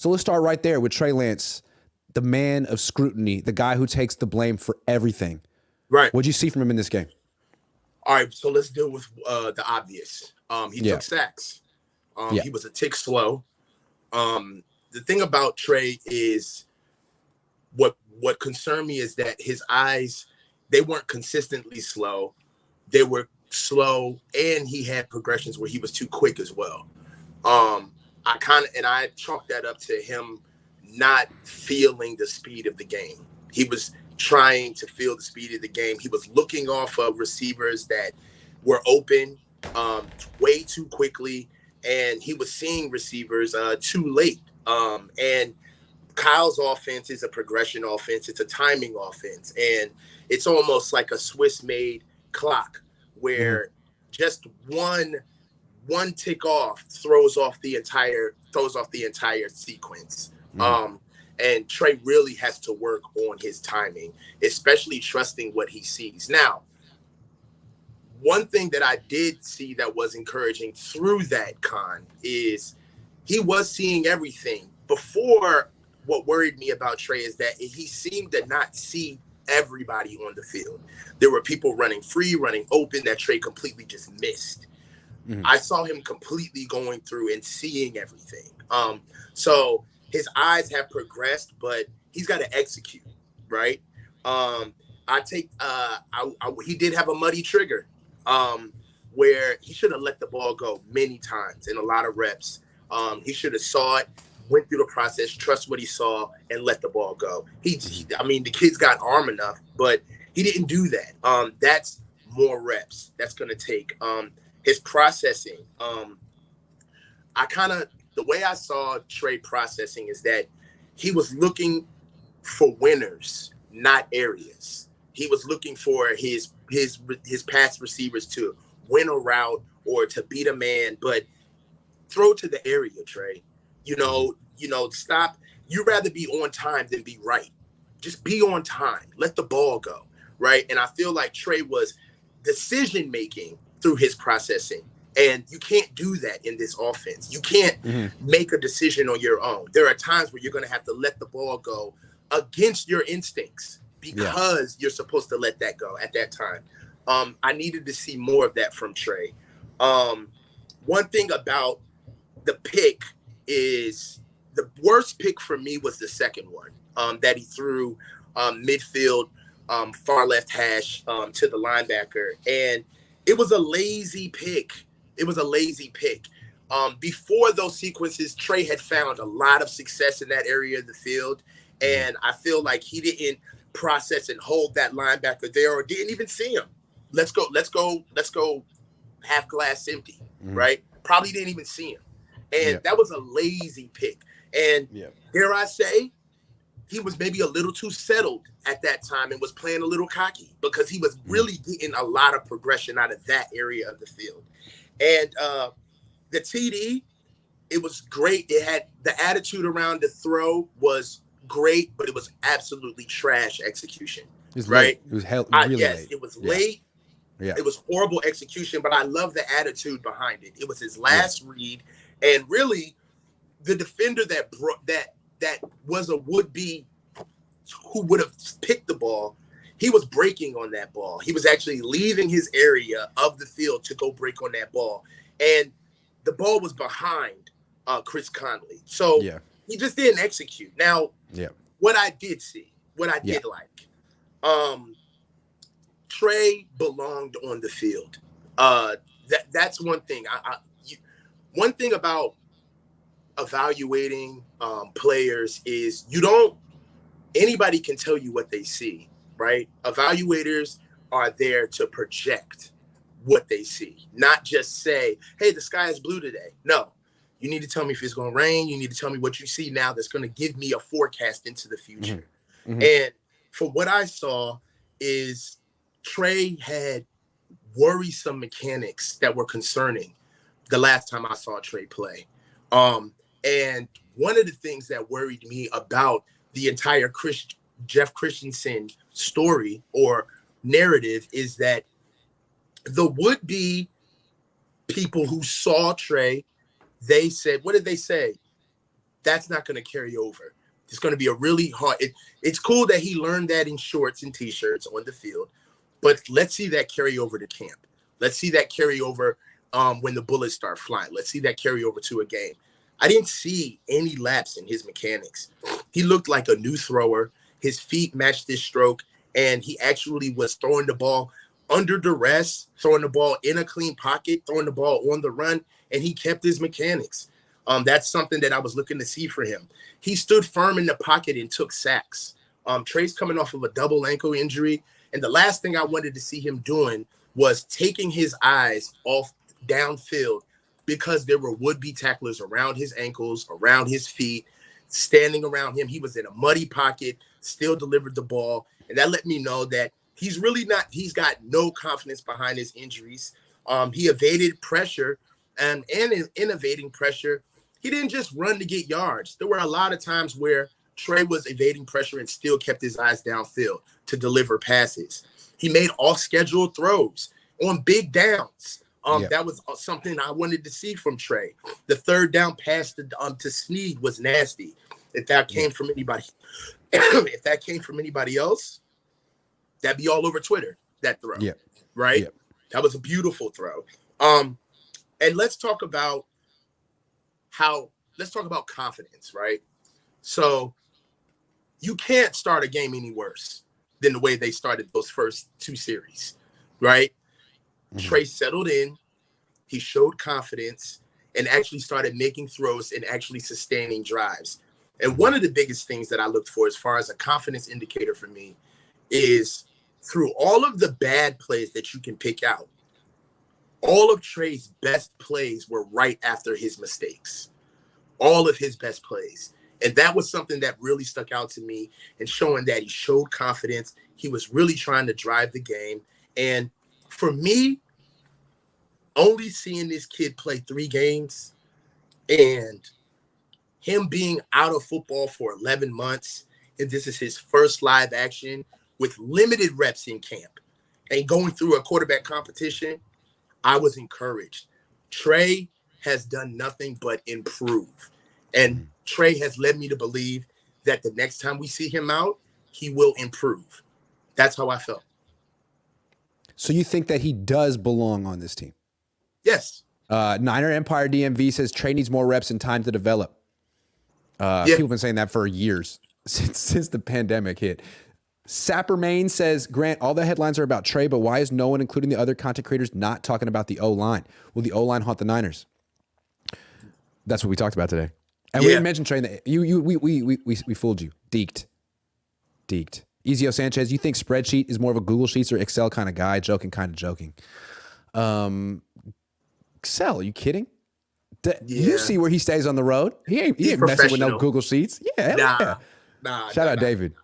So let's start right there with Trey Lance, the man of scrutiny, the guy who takes the blame for everything. Right. What'd you see from him in this game? All right, so let's deal with the obvious. He Yeah. took sacks. Yeah. He was a tick slow. The thing about Trey is what concerned me is that his eyes, they weren't consistently slow. They were slow, and he had progressions where he was too quick as well. I chalked that up to him not feeling the speed of the game. He was trying to feel the speed of the game. He was looking off of receivers that were open way too quickly, and he was seeing receivers too late. And Kyle's offense is a progression offense. It's a timing offense, and it's almost like a Swiss-made clock where just one tick off throws off the entire sequence. And Trey really has to work on his timing, especially trusting what he sees. Now, one thing that I did see that was encouraging through that, Cohn, is he was seeing everything. Before, what worried me about Trey is that he seemed to not see everybody on the field. There were people running free, running open that Trey completely just missed. I saw him completely going through and seeing everything. So his eyes have progressed, but he's got to execute, right? He did have a muddy trigger where he should have let the ball go many times in a lot of reps. He should have saw it, went through the process, trust what he saw, and let the ball go. The kid's got arm enough, but he didn't do that. That's more reps. That's going to take his processing. The way I saw Trey processing is that he was looking for winners, not areas. He was looking for his pass receivers to win a route or to beat a man, but throw to the area, Trey. Stop. You'd rather be on time than be right. Just be on time. Let the ball go, right? And I feel like Trey was decision-making through his processing. And you can't do that in this offense. You can't make a decision on your own. There are times where you're going to have to let the ball go against your instincts because you're supposed to let that go at that time. I needed to see more of that from Trey. One thing about the pick is the worst pick for me was the second one that he threw midfield, far left hash to the linebacker. And it was a lazy pick. Before those sequences, Trey had found a lot of success in that area of the field. And I feel like he didn't process and hold that linebacker there or didn't even see him. Let's go half glass empty, right? Probably didn't even see him. And that was a lazy pick. And dare I say, he was maybe a little too settled at that time and was playing a little cocky because he was really getting a lot of progression out of that area of the field. And the TD, it was great. It had the attitude around the throw was great, but it was absolutely trash execution. It was right? late. It was really late. It was late. Yeah. It was horrible execution, but I love the attitude behind it. It was his last read, and really, the defender that was a would-be who would have picked the ball, he was breaking on that ball. He was actually leaving his area of the field to go break on that ball, and the ball was behind Chris Conley. So he just didn't execute. Now, what I did like, Trey belonged on the field. That's one thing. One thing about evaluating players is anybody can tell you what they see, right? Evaluators are there to project what they see, not just say, hey, the sky is blue today. No, you need to tell me if it's going to rain. You need to tell me what you see now that's going to give me a forecast into the future. And from what I saw is Trey had worrisome mechanics that were concerning the last time I saw Trey play. And one of the things that worried me about the entire Jeff Christensen story or narrative is that the would-be people who saw Trey, they said, what did they say? that's not going to carry over. It's going to be a really hard. It's cool that he learned that in shorts and t-shirts on the field, but let's see that carry over to camp. Let's see that carry over when the bullets start flying. Let's see that carry over to a game. I didn't see any lapse in his mechanics. He looked like a new thrower. His feet matched his stroke, and he actually was throwing the ball under duress, throwing the ball in a clean pocket, throwing the ball on the run, and he kept his mechanics. That's something that I was looking to see for him. He stood firm in the pocket and took sacks. Trey's coming off of a double ankle injury, and the last thing I wanted to see him doing was taking his eyes off downfield because there were would-be tacklers around his ankles, around his feet, standing around him. He was in a muddy pocket, still delivered the ball, and that let me know that he's really not, he's got no confidence behind his injuries. He evaded pressure, and in evading pressure, he didn't just run to get yards. There were a lot of times where Trey was evading pressure and still kept his eyes downfield to deliver passes. He made off-schedule throws on big downs. That was something I wanted to see from Trey. The third down pass to Snead was nasty. If that came from anybody, if that came from anybody else, that'd be all over Twitter. That throw, right? That was a beautiful throw. And let's talk about confidence, right? So you can't start a game any worse than the way they started those first two series, right? Mm-hmm. Trey settled in, he showed confidence, and actually started making throws and actually sustaining drives. And one of the biggest things that I look for as far as a confidence indicator for me is through all of the bad plays that you can pick out, all of Trey's best plays were right after his mistakes. All of his best plays. And that was something that really stuck out to me and showing that he showed confidence. He was really trying to drive the game. And for me, only seeing this kid play 3 games and him being out of football for 11 months, and this is his first live action with limited reps in camp and going through a quarterback competition, I was encouraged. Trey has done nothing but improve. And Trey has led me to believe that the next time we see him out, he will improve. That's how I felt. So you think that he does belong on this team? Yes. Niner Empire DMV says Trey needs more reps and time to develop. People have been saying that for years since the pandemic hit. Sapper Maine says, Grant, all the headlines are about Trey, but why is no one, including the other content creators, not talking about the O-line? Will the O-line haunt the Niners? That's what we talked about today. And we didn't mention Trey. We fooled you. Deked. Ezio Sanchez, you think spreadsheet is more of a Google Sheets or Excel kind of guy? Joking, kind of joking. Excel, are you kidding? You see where he stays on the road? He ain't messing with no Google Sheets. Yeah. Shout out David.